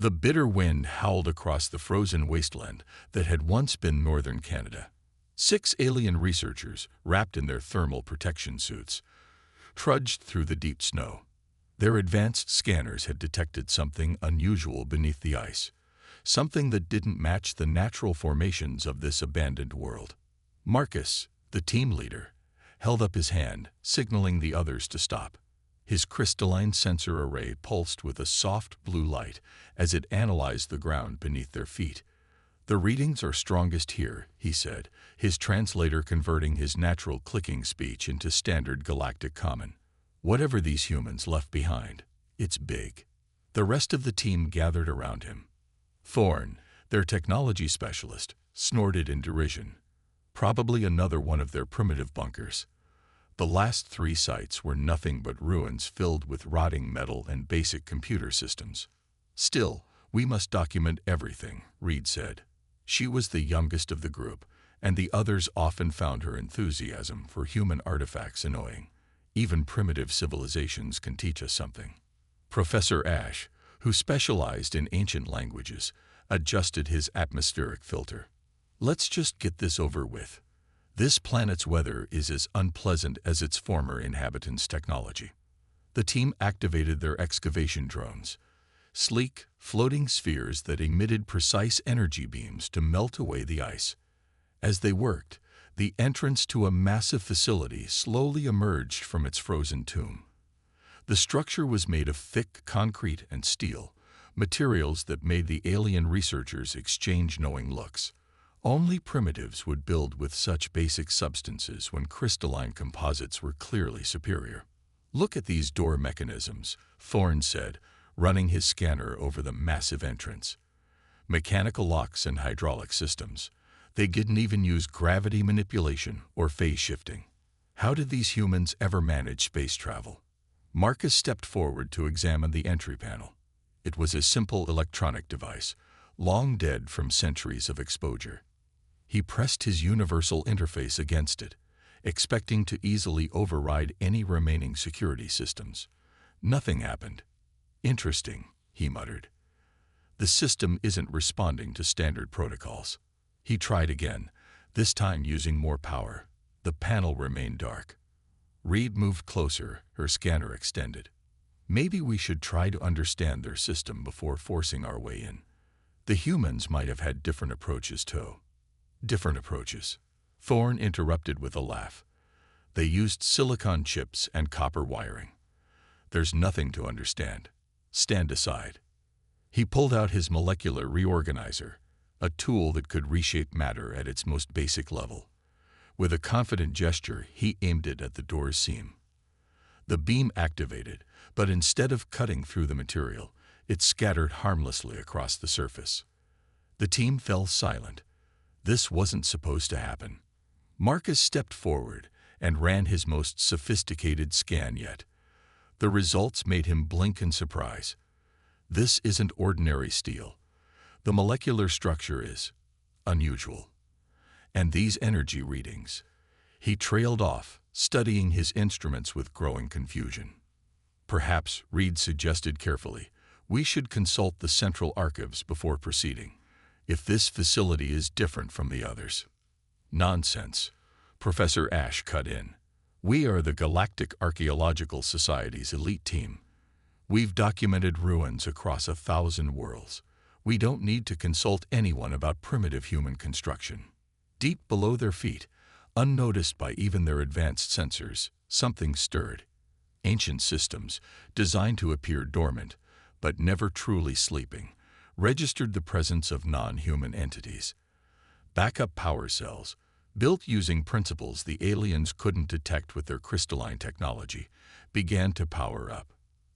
The bitter wind howled across the frozen wasteland that had once been northern Canada. 6 alien researchers, wrapped in their thermal protection suits, trudged through the deep snow. Their advanced scanners had detected something unusual beneath the ice, something that didn't match the natural formations of this abandoned world. Marcus, the team leader, held up his hand, signaling the others to stop. His crystalline sensor array pulsed with a soft blue light as it analyzed the ground beneath their feet. "The readings are strongest here," he said, his translator converting his natural clicking speech into standard galactic common. "Whatever these humans left behind, it's big." The rest of the team gathered around him. Thorn, their technology specialist, snorted in derision. Probably another one of their primitive bunkers. The last 3 sites were nothing but ruins filled with rotting metal and basic computer systems. "Still, we must document everything," Reed said. She was the youngest of the group, and the others often found her enthusiasm for human artifacts annoying. "Even primitive civilizations can teach us something." Professor Ash, who specialized in ancient languages, adjusted his atmospheric filter. "Let's just get this over with. This planet's weather is as unpleasant as its former inhabitants' technology." The team activated their excavation drones, sleek, floating spheres that emitted precise energy beams to melt away the ice. As they worked, the entrance to a massive facility slowly emerged from its frozen tomb. The structure was made of thick concrete and steel, materials that made the alien researchers exchange knowing looks. Only primitives would build with such basic substances when crystalline composites were clearly superior. "Look at these door mechanisms," Thorne said, running his scanner over the massive entrance. "Mechanical locks and hydraulic systems. They didn't even use gravity manipulation or phase shifting. How did these humans ever manage space travel?" Marcus stepped forward to examine the entry panel. It was a simple electronic device, long dead from centuries of exposure. He pressed his universal interface against it, expecting to easily override any remaining security systems. Nothing happened. "Interesting," he muttered. "The system isn't responding to standard protocols." He tried again, this time using more power. The panel remained dark. Reed moved closer, her scanner extended. "Maybe we should try to understand their system before forcing our way in. The humans might have had different approaches too." "Different approaches?" Thorne interrupted with a laugh. "They used silicon chips and copper wiring. There's nothing to understand. Stand aside." He pulled out his molecular reorganizer, a tool that could reshape matter at its most basic level. With a confident gesture, he aimed it at the door's seam. The beam activated, but instead of cutting through the material, it scattered harmlessly across the surface. The team fell silent. This wasn't supposed to happen. Marcus stepped forward and ran his most sophisticated scan yet. The results made him blink in surprise. "This isn't ordinary steel. The molecular structure is unusual. And these energy readings." He trailed off, studying his instruments with growing confusion. "Perhaps," Reed suggested carefully, "we should consult the central archives before proceeding, if this facility is different from the others." "Nonsense," Professor Ash cut in. "We are the Galactic Archaeological Society's elite team. We've documented ruins across 1,000 worlds. We don't need to consult anyone about primitive human construction." Deep below their feet, unnoticed by even their advanced sensors, something stirred. Ancient systems, designed to appear dormant, but never truly sleeping, registered the presence of non-human entities. Backup power cells, built using principles the aliens couldn't detect with their crystalline technology, began to power up.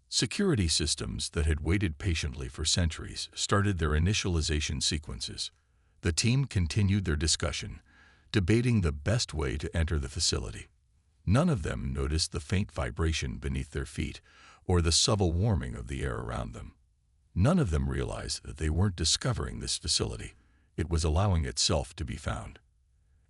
Security systems that had waited patiently for centuries started their initialization sequences. The team continued their discussion, debating the best way to enter the facility. None of them noticed the faint vibration beneath their feet or the subtle warming of the air around them. None of them realized that they weren't discovering this facility. It was allowing itself to be found.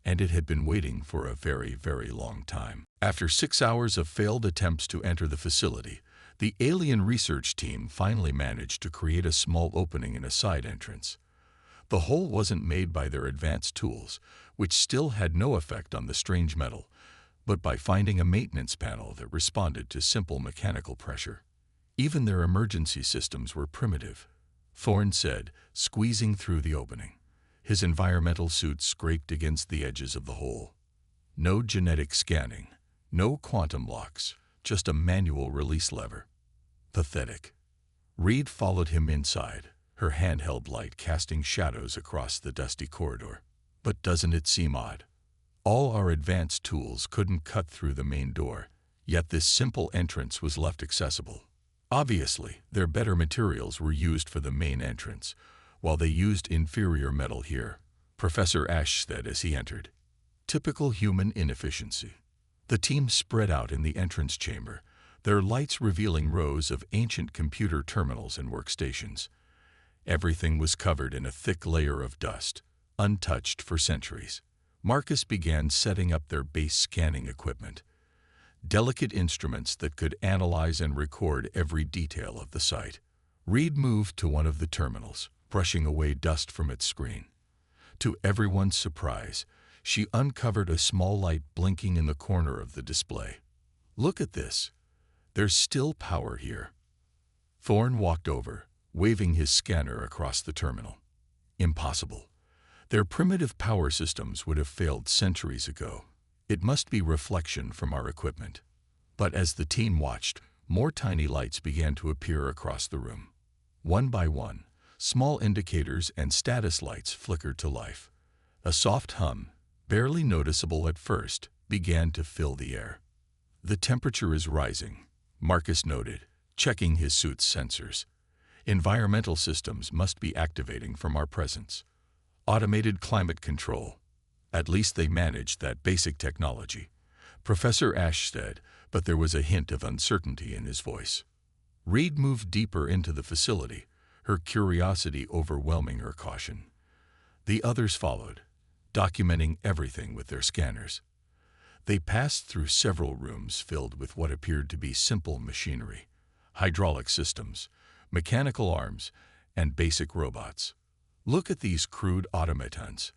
And it had been waiting for a very, very long time. After 6 hours of failed attempts to enter the facility, The alien research team finally managed to create a small opening in a side entrance. The hole wasn't made by their advanced tools, which still had no effect on the strange metal, but by finding a maintenance panel that responded to simple mechanical pressure. Even their emergency systems were primitive, Thorne said, squeezing through the opening. His environmental suit scraped against the edges of the hole. No genetic scanning, no quantum locks, just a manual release lever. Pathetic. Reed followed him inside, her handheld light casting shadows across the dusty corridor. But doesn't it seem odd? All our advanced tools couldn't cut through the main door, yet this simple entrance was left accessible. Obviously, their better materials were used for the main entrance, while they used inferior metal here, Professor Ash said as he entered. Typical human inefficiency. The team spread out in the entrance chamber, their lights revealing rows of ancient computer terminals and workstations. Everything was covered in a thick layer of dust, untouched for centuries. Marcus began setting up their base scanning equipment, delicate instruments that could analyze and record every detail of the site. Reed moved to one of the terminals, brushing away dust from its screen. To everyone's surprise, she uncovered a small light blinking in the corner of the display. Look at this. There's still power here. Thorne walked over, waving his scanner across the terminal. Impossible. Their primitive power systems would have failed centuries ago. It must be reflection from our equipment. But as the team watched, more tiny lights began to appear across the room. One by one, small indicators and status lights flickered to life. A soft hum, barely noticeable at first, began to fill the air. The temperature is rising, Marcus noted, checking his suit's sensors. Environmental systems must be activating from our presence. Automated climate control. At least they managed that basic technology, Professor Ash said, but there was a hint of uncertainty in his voice. Reed moved deeper into the facility, her curiosity overwhelming her caution. The others followed, documenting everything with their scanners. They passed through several rooms filled with what appeared to be simple machinery, hydraulic systems, mechanical arms, and basic robots. Look at these crude automatons.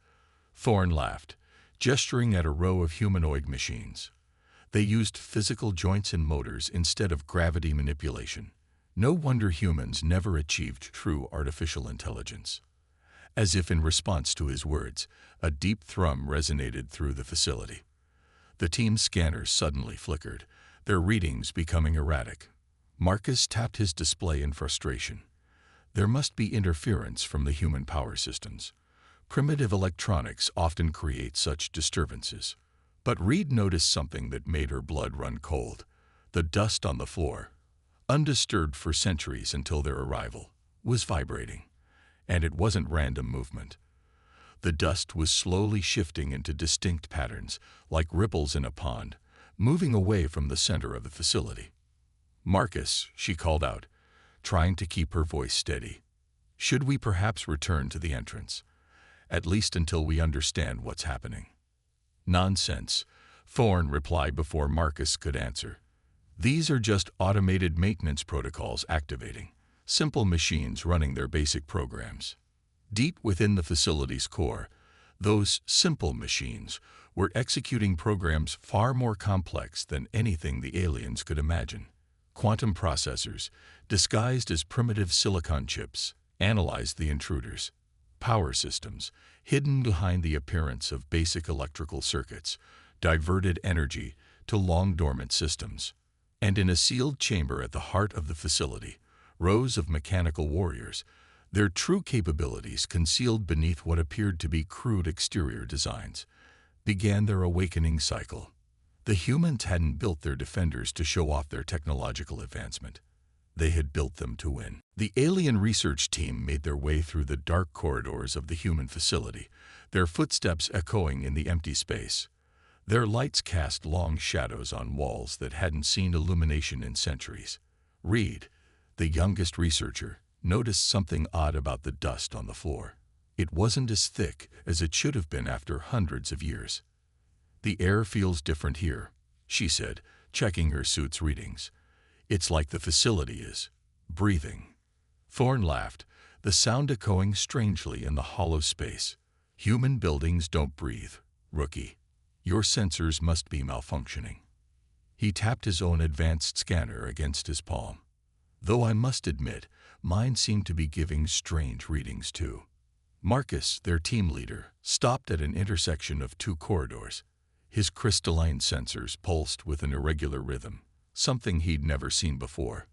Thorne laughed, gesturing at a row of humanoid machines. They used physical joints and motors instead of gravity manipulation. No wonder humans never achieved true artificial intelligence. As if in response to his words, a deep thrum resonated through the facility. The team's scanners suddenly flickered, their readings becoming erratic. Marcus tapped his display in frustration. There must be interference from the human power systems. Primitive electronics often create such disturbances. But Reed noticed something that made her blood run cold. The dust on the floor, undisturbed for centuries until their arrival, was vibrating. And it wasn't random movement. The dust was slowly shifting into distinct patterns, like ripples in a pond, moving away from the center of the facility. "Marcus," she called out, trying to keep her voice steady. "Should we perhaps return to the entrance? At least until we understand what's happening." "Nonsense," Thorne replied before Marcus could answer. "These are just automated maintenance protocols activating, simple machines running their basic programs." Deep within the facility's core, those simple machines were executing programs far more complex than anything the aliens could imagine. Quantum processors, disguised as primitive silicon chips, analyzed the intruders. Power systems, hidden behind the appearance of basic electrical circuits, diverted energy to long-dormant systems. And in a sealed chamber at the heart of the facility, rows of mechanical warriors, their true capabilities concealed beneath what appeared to be crude exterior designs, began their awakening cycle. The humans hadn't built their defenders to show off their technological advancement. They had built them to win. The alien research team made their way through the dark corridors of the human facility, their footsteps echoing in the empty space. Their lights cast long shadows on walls that hadn't seen illumination in centuries. Reed, the youngest researcher, noticed something odd about the dust on the floor. It wasn't as thick as it should have been after hundreds of years. "The air feels different here," she said, checking her suit's readings. It's like the facility is breathing. Thorne laughed, the sound echoing strangely in the hollow space. Human buildings don't breathe, rookie. Your sensors must be malfunctioning. He tapped his own advanced scanner against his palm. Though I must admit, mine seemed to be giving strange readings too. Marcus, their team leader, stopped at an intersection of two corridors. His crystalline sensors pulsed with an irregular rhythm, something he'd never seen before.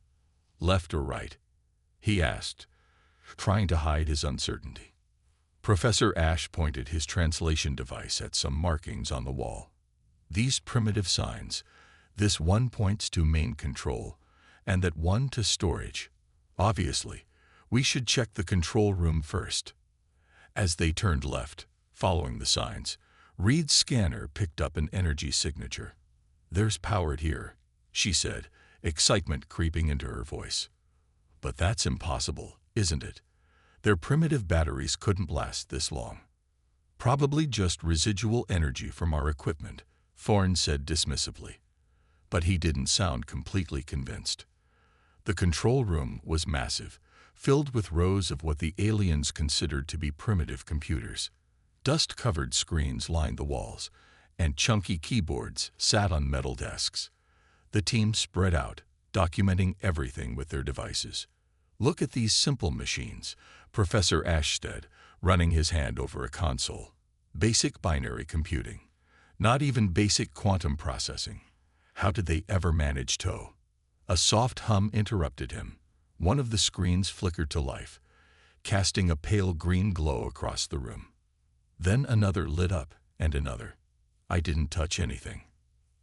Left or right? He asked, trying to hide his uncertainty. Professor Ash pointed his translation device at some markings on the wall. These primitive signs, this one points to main control, and that one to storage. Obviously, we should check the control room first. As they turned left, following the signs, Reed's scanner picked up an energy signature. "There's power here," she said, excitement creeping into her voice. "But that's impossible, isn't it? Their primitive batteries couldn't last this long." "Probably just residual energy from our equipment," Thorne said dismissively. But he didn't sound completely convinced. The control room was massive, filled with rows of what the aliens considered to be primitive computers. Dust-covered screens lined the walls, and chunky keyboards sat on metal desks. The team spread out, documenting everything with their devices. "Look at these simple machines," Professor Ash said, running his hand over a console. "Basic binary computing. Not even basic quantum processing. How did they ever manage to?" A soft hum interrupted him. One of the screens flickered to life, casting a pale green glow across the room. Then another lit up, and another. "I didn't touch anything,"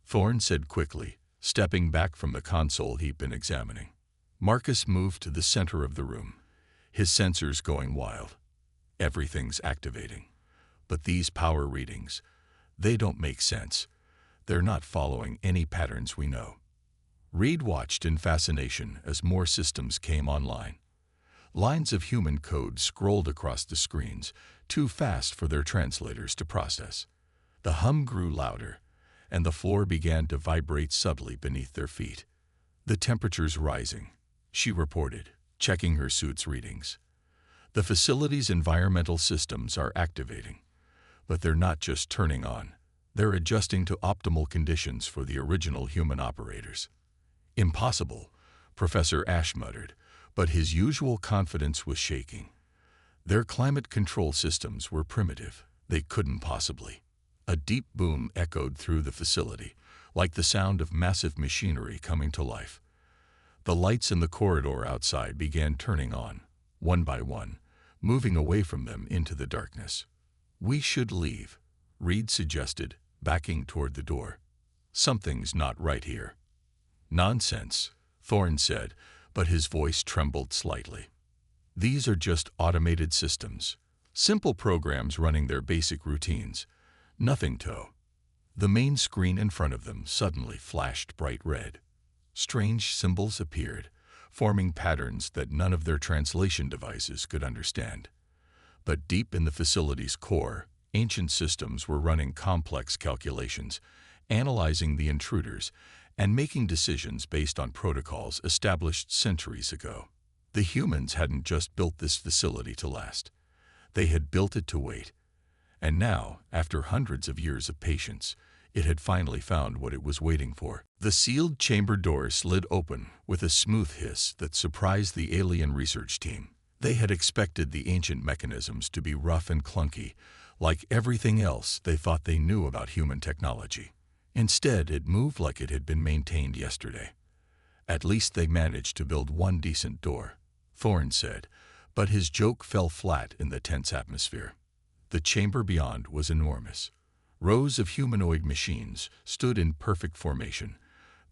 Thorne said quickly, stepping back from the console he'd been examining. Marcus moved to the center of the room, his sensors going wild. "Everything's activating. But these power readings, they don't make sense. They're not following any patterns we know." Reed watched in fascination as more systems came online. Lines of human code scrolled across the screens, too fast for their translators to process. The hum grew louder, and the floor began to vibrate subtly beneath their feet. "The temperature's rising," she reported, checking her suit's readings. "The facility's environmental systems are activating. But they're not just turning on. They're adjusting to optimal conditions for the original human operators." "Impossible," Professor Ash muttered, but his usual confidence was shaking. Their climate control systems were primitive. They couldn't possibly. A deep boom echoed through the facility, like the sound of massive machinery coming to life. The lights in the corridor outside began turning on, one by one, moving away from them into the darkness. "We should leave," Reed suggested, backing toward the door. "Something's not right here." "Nonsense," Thorne said, but his voice trembled slightly. "These are just automated systems, simple programs running their basic routines. Nothing to." The main screen in front of them suddenly flashed bright red. Strange symbols appeared, forming patterns that none of their translation devices could understand. But deep in the facility's core, ancient systems were running complex calculations, analyzing the intruders, and making decisions based on protocols established centuries ago. The humans hadn't just built this facility to last. They had built it to wait. And now, after hundreds of years of patience, it had finally found what it was waiting for. The sealed chamber door slid open with a smooth hiss that surprised the alien research team. They had expected the ancient mechanisms to be rough and clunky, like everything else they thought they knew about human technology. Instead, it moved like it had been maintained yesterday. "At least they managed to build one decent door," Thorne said, but his joke fell flat in the tense atmosphere. The chamber beyond was enormous. Rows of humanoid machines stood in perfect formation,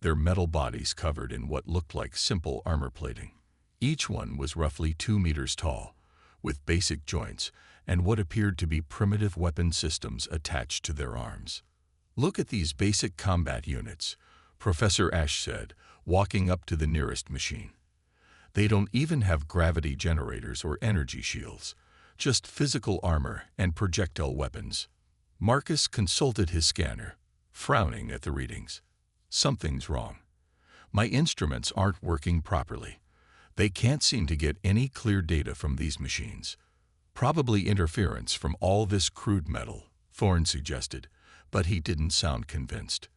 their metal bodies covered in what looked like simple armor plating. Each one was roughly 2 meters tall, with basic joints and what appeared to be primitive weapon systems attached to their arms. "Look at these basic combat units," Professor Ash said, walking up to the nearest machine. "They don't even have gravity generators or energy shields, just physical armor and projectile weapons." Marcus consulted his scanner, frowning at the readings. "Something's wrong." My instruments aren't working properly. They can't seem to get any clear data from these machines. Probably interference from all this crude metal, Thorne suggested, but he didn't sound convinced.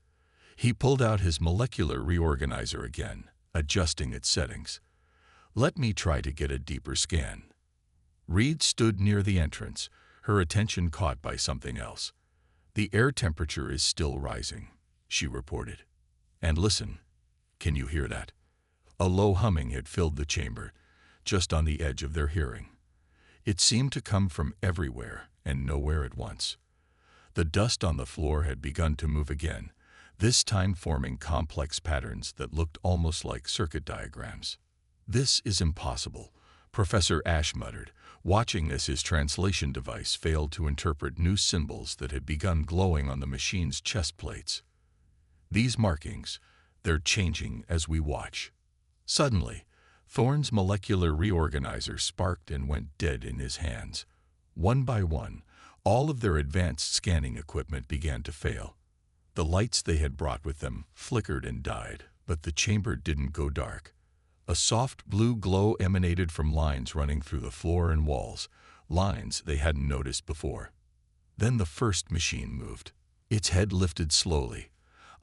He pulled out his molecular reorganizer again, adjusting its settings. Let me try to get a deeper scan. Reed stood near the entrance, her attention caught by something else. The air temperature is still rising, she reported. And listen, can you hear that? A low humming had filled the chamber, just on the edge of their hearing. It seemed to come from everywhere and nowhere at once. The dust on the floor had begun to move again, this time forming complex patterns that looked almost like circuit diagrams. This is impossible, Professor Ash muttered, watching as his translation device failed to interpret new symbols that had begun glowing on the machine's chest plates. These markings, they're changing as we watch. Suddenly, Thorne's molecular reorganizer sparked and went dead in his hands. One by one, all of their advanced scanning equipment began to fail. The lights they had brought with them flickered and died, but the chamber didn't go dark. A soft blue glow emanated from lines running through the floor and walls, lines they hadn't noticed before. Then the first machine moved. Its head lifted slowly,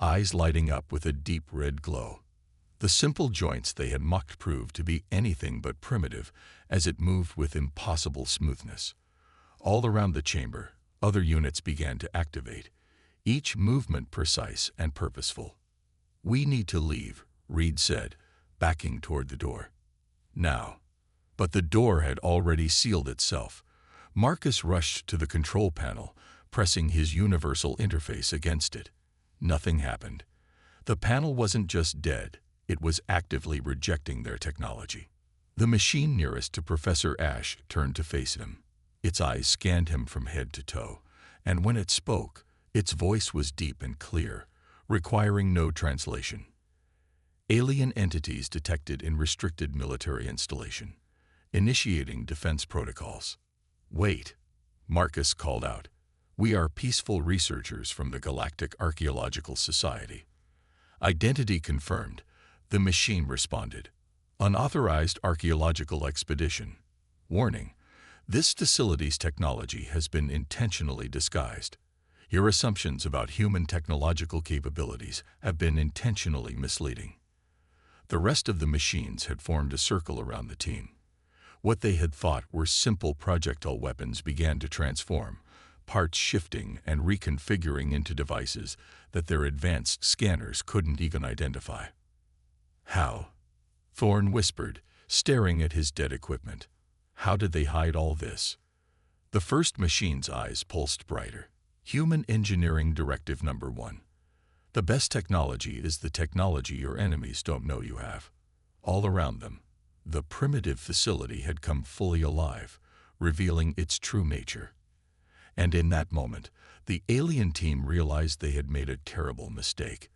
eyes lighting up with a deep red glow. The simple joints they had mocked proved to be anything but primitive as it moved with impossible smoothness. All around the chamber, other units began to activate, each movement precise and purposeful. "We need to leave," Reed said, backing toward the door. "Now." But the door had already sealed itself. Marcus rushed to the control panel, pressing his universal interface against it. Nothing happened. The panel wasn't just dead, it was actively rejecting their technology. The machine nearest to Professor Ash turned to face him. Its eyes scanned him from head to toe, and when it spoke, its voice was deep and clear, requiring no translation. Alien entities detected in restricted military installation. Initiating defense protocols. "Wait," Marcus called out. "We are peaceful researchers from the Galactic Archaeological Society." "Identity confirmed," the machine responded. "Unauthorized archaeological expedition. Warning, this facility's technology has been intentionally disguised. Your assumptions about human technological capabilities have been intentionally misleading." The rest of the machines had formed a circle around the team. What they had thought were simple projectile weapons began to transform, parts shifting and reconfiguring into devices that their advanced scanners couldn't even identify. "How?" Thorne whispered, staring at his dead equipment. "How did they hide all this?" The first machine's eyes pulsed brighter. "Human Engineering Directive Number 1. The best technology is the technology your enemies don't know you have." All around them, the primitive facility had come fully alive, revealing its true nature. And in that moment, the alien team realized they had made a terrible mistake.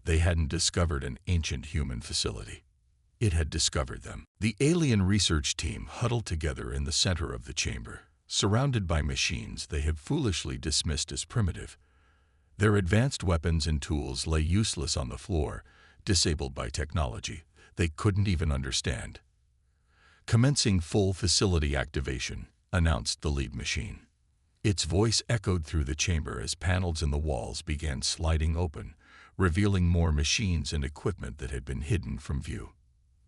They hadn't discovered an ancient human facility. It had discovered them. The alien research team huddled together in the center of the chamber, surrounded by machines they had foolishly dismissed as primitive. Their advanced weapons and tools lay useless on the floor, disabled by technology they couldn't even understand. "Commencing full facility activation," announced the lead machine. Its voice echoed through the chamber as panels in the walls began sliding open, revealing more machines and equipment that had been hidden from view.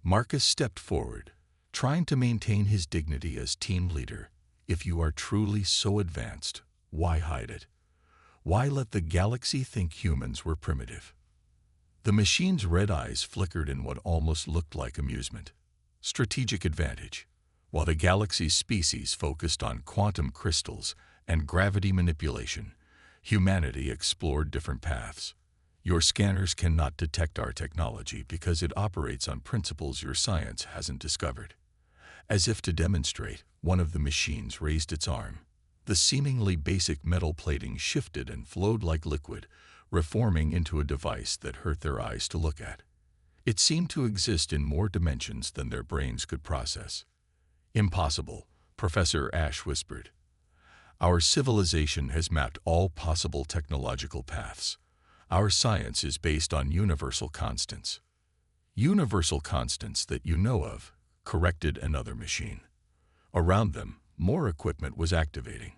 Marcus stepped forward, trying to maintain his dignity as team leader. "If you are truly so advanced, why hide it? Why let the galaxy think humans were primitive?" The machine's red eyes flickered in what almost looked like amusement. Strategic advantage. While the galaxy's species focused on quantum crystals and gravity manipulation, humanity explored different paths. "Your scanners cannot detect our technology because it operates on principles your science hasn't discovered." As if to demonstrate, one of the machines raised its arm. The seemingly basic metal plating shifted and flowed like liquid, reforming into a device that hurt their eyes to look at. It seemed to exist in more dimensions than their brains could process. "Impossible," Professor Ash whispered. "Our civilization has mapped all possible technological paths. Our science is based on universal constants." Universal constants that you know of corrected another machine. Around them, more equipment was activating.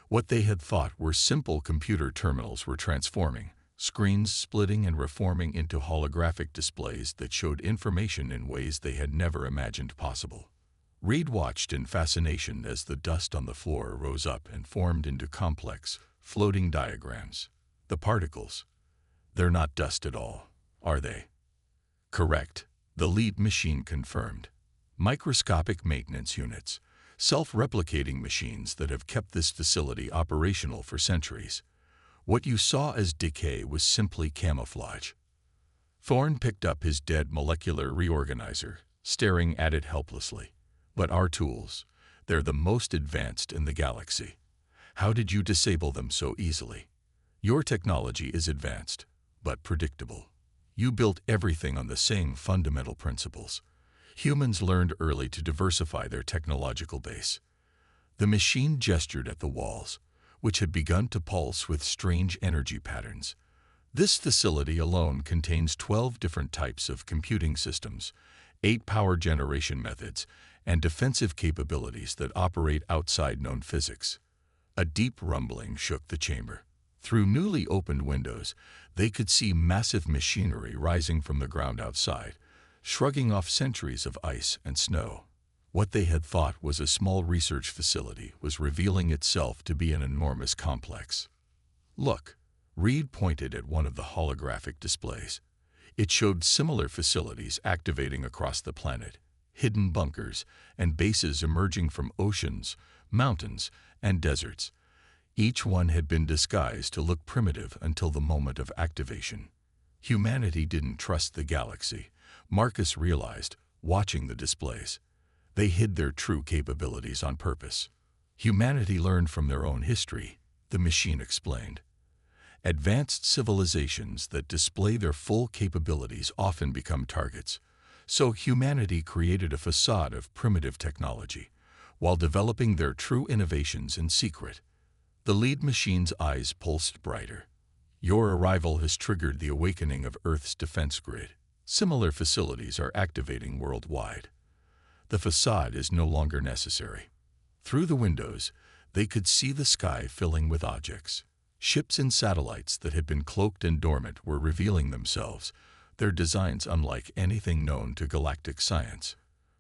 What they had thought were simple computer terminals were transforming, screens splitting and reforming into holographic displays that showed information in ways they had never imagined possible. Reed watched in fascination as the dust on the floor rose up and formed into complex, floating diagrams. The particles. They're not dust at all, are they? Correct, the lead machine confirmed. Microscopic maintenance units, self-replicating machines that have kept this facility operational for centuries. What you saw as decay was simply camouflage. Thorne picked up his dead molecular reorganizer, staring at it helplessly. But our tools, they're the most advanced in the galaxy. How did you disable them so easily? Your technology is advanced, but predictable. You built everything on the same fundamental principles. Humans learned early to diversify their technological base. The machine gestured at the walls, which had begun to pulse with strange energy patterns. This facility alone contains 12 different types of computing systems, 8 power generation methods, and defensive capabilities that operate outside known physics. A deep rumbling shook the chamber. Through newly opened windows, they could see massive machinery rising from the ground outside, shrugging off centuries of ice and snow. What they had thought was a small research facility was revealing itself to be an enormous complex. Look, Reed pointed at one of the holographic displays. It showed similar facilities activating across the planet, hidden bunkers and bases emerging from oceans, mountains, and deserts. Each one had been disguised to look primitive until the moment of activation. Humanity didn't trust the galaxy, Marcus realized, watching the displays. They hid their true capabilities on purpose. Humanity learned from their own history, the machine explained. Advanced civilizations that display their full capabilities often become targets. So humanity created a facade of primitive technology, while developing their true innovations in secret. The lead machine's eyes pulsed brighter. Your arrival has triggered the awakening of Earth's defense grid. Similar facilities are activating worldwide. The facade is no longer necessary. Through the windows, they could see the sky filling with objects. Ships and satellites that had been cloaked and dormant were revealing themselves, their designs unlike anything known to galactic science.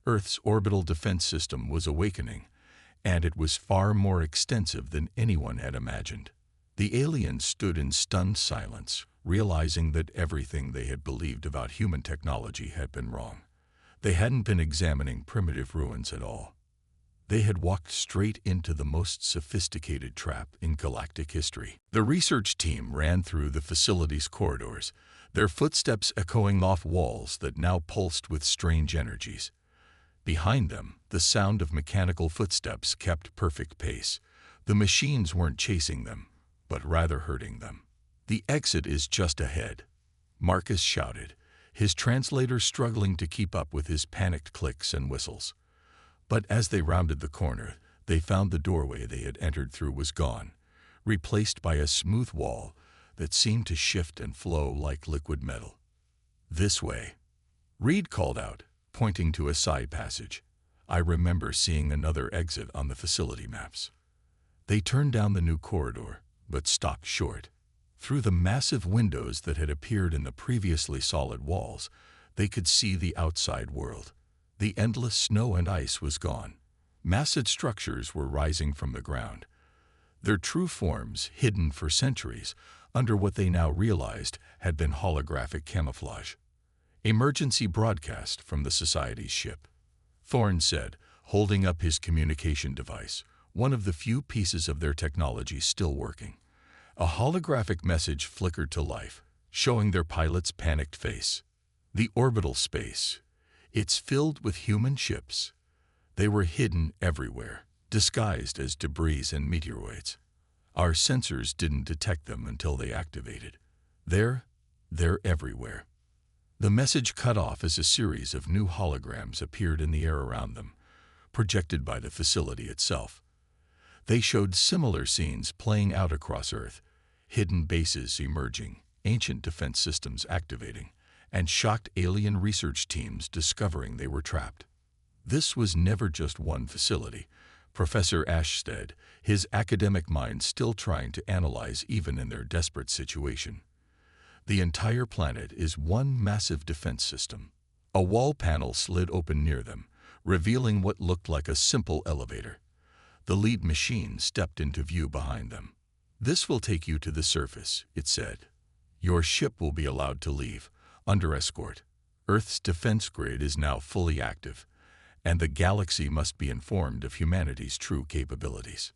Earth's orbital defense system was awakening, and it was far more extensive than anyone had imagined. The aliens stood in stunned silence, realizing that everything they had believed about human technology had been wrong. They hadn't been examining primitive ruins at all. They had walked straight into the most sophisticated trap in galactic history. The research team ran through the facility's corridors, their footsteps echoing off walls that now pulsed with strange energies. Behind them, the sound of mechanical footsteps kept perfect pace. The machines weren't chasing them, but rather hurting them. "The exit is just ahead," Marcus shouted, his translator struggling to keep up with his panicked clicks and whistles. But as they rounded the corner, they found the doorway they had entered through was gone, replaced by a smooth wall that seemed to shift and flow like liquid metal. "This way," Reed called out, pointing to a side passage. "I remember seeing another exit on the facility maps." They turned down the new corridor, but stopped short. Through the massive windows that had appeared in the previously solid walls, they could see the outside world. The endless snow and ice was gone. Massive structures were rising from the ground, their true forms hidden for centuries under what they now realized had been holographic camouflage. "Emergency broadcast from the Society's ship," Thorne said, holding up his communication device, one of the few pieces of their technology still working. A holographic message flickered to life, showing their pilot's panicked face. "The orbital space. It's filled with human ships." They were hidden everywhere, disguised as debris and meteoroids. "Our sensors didn't detect them until they activated. They're everywhere." The message cut off as a series of new holograms appeared in the air around them, projected by the facility itself. They showed similar scenes playing out across Earth, hidden bases emerging, ancient defense systems activating, and shocked alien research teams discovering they were trapped. This was never just one facility. Professor Ashstead, his academic mind still trying to analyze even in their desperate situation. The entire planet is one massive defense system. A wall panel slid open near them, revealing what looked like a simple elevator. The lead machine stepped into view behind them. "This will take you to the surface," it said. "Your ship will be allowed to leave, under escort. Earth's defense grid is now fully active, and the galaxy must be informed of humanity's true capabilities."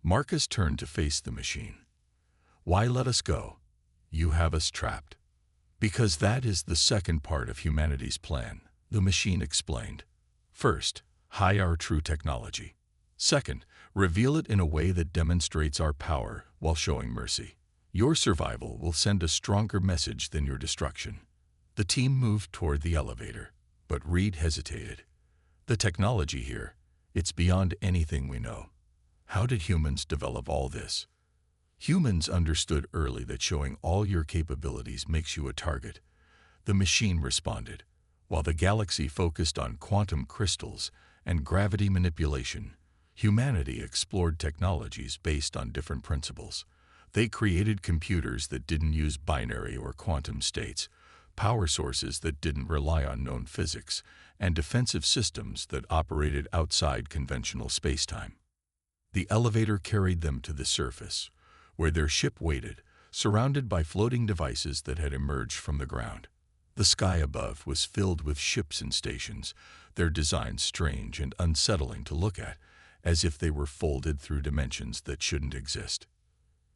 Marcus turned to face the machine. "Why let us go? You have us trapped." "Because that is the second part of humanity's plan," the machine explained. "First, hide our true technology. Second, reveal it in a way that demonstrates our power while showing mercy. Your survival will send a stronger message than your destruction." The team moved toward the elevator, but Reed hesitated. "The technology here, it's beyond anything we know. How did humans develop all this?" "Humans understood early that showing all your capabilities makes you a target," the machine responded. "While the galaxy focused on quantum crystals and gravity manipulation, humanity explored technologies based on different principles. They created computers that didn't use binary or quantum states, power sources that didn't rely on known physics, and defensive systems that operated outside conventional spacetime." The elevator carried them to the surface, where their ship waited, surrounded by floating devices that had emerged from the ground. The sky above was filled with ships and stations, their designs strange and unsettling to look at, as if they were folded through dimensions that shouldn't exist.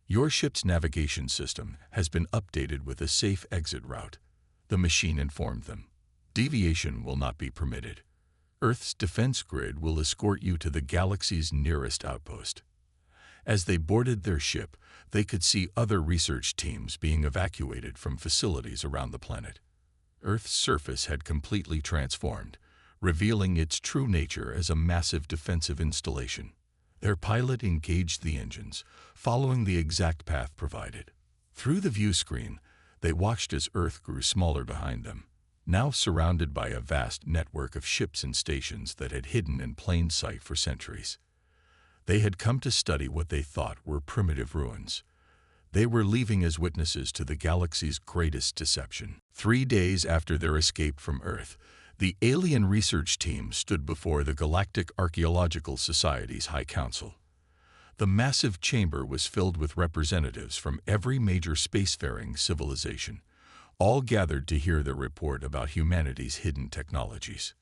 "Your ship's navigation system has been updated with a safe exit route," the machine informed them. "Deviation will not be permitted. Earth's defense grid will escort you to the galaxy's nearest outpost." As they boarded their ship, they could see other research teams being evacuated from facilities around the planet. Earth's surface had completely transformed, revealing its true nature as a massive defensive installation. Their pilot engaged the engines, following the exact path provided. Through the view screen, they watched as Earth grew smaller behind them, now surrounded by a vast network of ships and stations that had hidden in plain sight for centuries. They had come to study what they thought were primitive ruins. They were leaving as witnesses to the galaxy's greatest deception. 3 days after their escape from Earth, the alien research team stood before the Galactic Archaeological Society's High Council. The massive chamber was filled with representatives from every major spacefaring civilization, all gathered to hear their report about humanity's hidden technologies.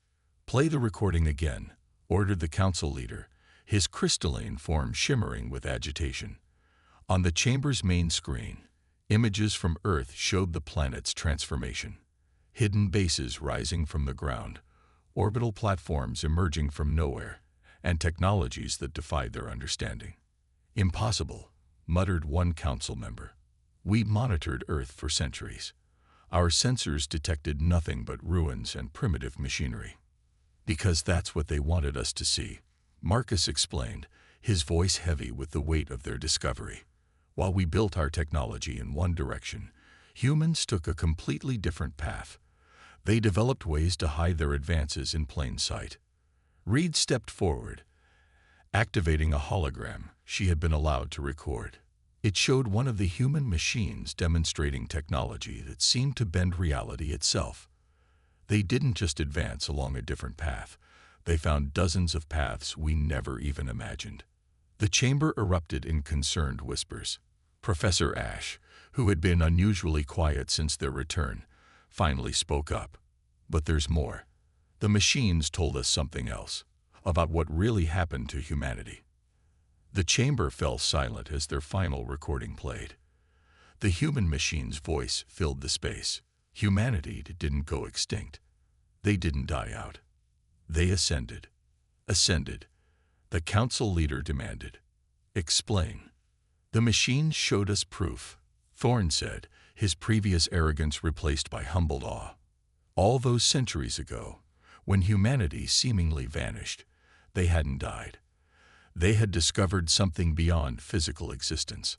"Play the recording again," ordered the council leader, his crystalline form shimmering with agitation. On the chamber's main screen, images from Earth showed the planet's transformation. Hidden bases rising from the ground, orbital platforms emerging from nowhere, and technologies that defied their understanding. "Impossible," muttered one council member. "We monitored Earth for centuries. Our sensors detected nothing but ruins and primitive machinery." "Because that's what they wanted us to see," Marcus explained, his voice heavy with the weight of their discovery. "While we built our technology in one direction, humans took a completely different path. They developed ways to hide their advances in plain sight." Reed stepped forward, activating a hologram she had been allowed to record. It showed one of the human machines demonstrating technology that seemed to bend reality itself. They didn't just advance along a different path. They found dozens of paths we never even imagined. The chamber erupted in concerned whispers. Professor Ash, who had been unusually quiet since their return, finally spoke up. "But there's more. The machines told us something else, about what really happened to humanity." The chamber fell silent as their final recording played. The human machine's voice filled the space. Humanity didn't go extinct. They didn't die out. They ascended. Ascended. The council leader demanded. "Explain." "The machines showed us proof," Thorne said, his previous arrogance replaced by humbled awe. "All those centuries ago, when humanity seemingly vanished, they hadn't died. They had discovered something beyond physical existence.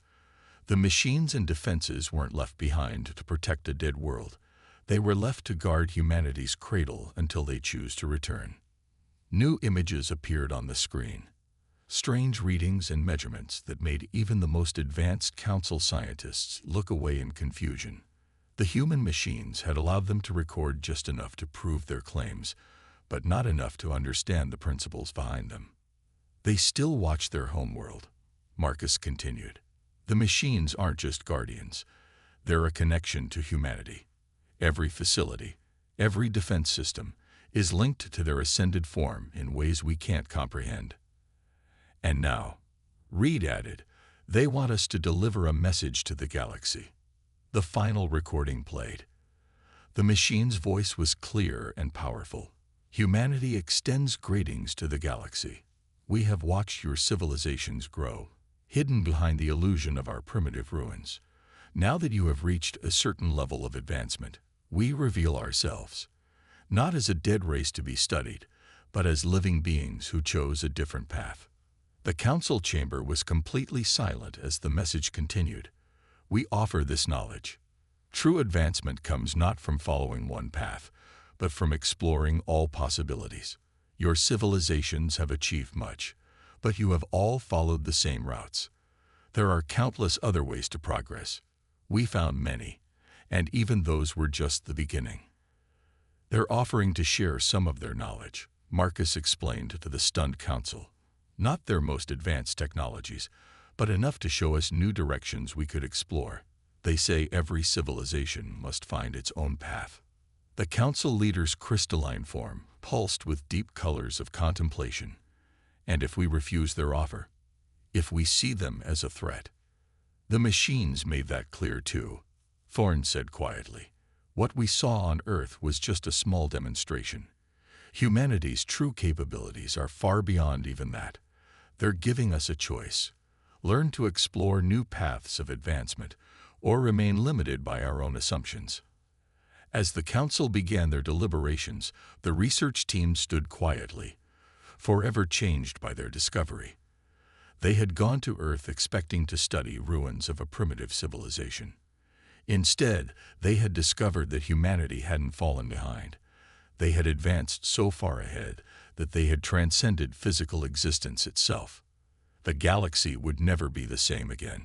The machines and defenses weren't left behind to protect a dead world. They were left to guard humanity's cradle until they choose to return. New images appeared on the screen. Strange readings and measurements that made even the most advanced council scientists look away in confusion. The human machines had allowed them to record just enough to prove their claims, but not enough to understand the principles behind them. They still watch their homeworld, Marcus continued. The machines aren't just guardians. They're a connection to humanity. Every facility, every defense system, is linked to their ascended form in ways we can't comprehend. And now, Reed added, they want us to deliver a message to the galaxy. The final recording played. The machine's voice was clear and powerful. Humanity extends greetings to the galaxy. We have watched your civilizations grow, hidden behind the illusion of our primitive ruins. Now that you have reached a certain level of advancement, we reveal ourselves, not as a dead race to be studied, but as living beings who chose a different path. The council chamber was completely silent as the message continued. We offer this knowledge. True advancement comes not from following one path, but from exploring all possibilities. Your civilizations have achieved much, but you have all followed the same routes. There are countless other ways to progress. We found many, and even those were just the beginning. They're offering to share some of their knowledge, Marcus explained to the stunned council. Not their most advanced technologies, but enough to show us new directions we could explore. They say every civilization must find its own path. The council leader's crystalline form pulsed with deep colors of contemplation. And if we refuse their offer? If we see them as a threat? The machines made that clear too, Thorne said quietly. What we saw on Earth was just a small demonstration. Humanity's true capabilities are far beyond even that. They're giving us a choice. Learn to explore new paths of advancement, or remain limited by our own assumptions. As the council began their deliberations, the research team stood quietly, forever changed by their discovery. They had gone to Earth expecting to study ruins of a primitive civilization. Instead, they had discovered that humanity hadn't fallen behind. They had advanced so far ahead that they had transcended physical existence itself. The galaxy would never be the same again.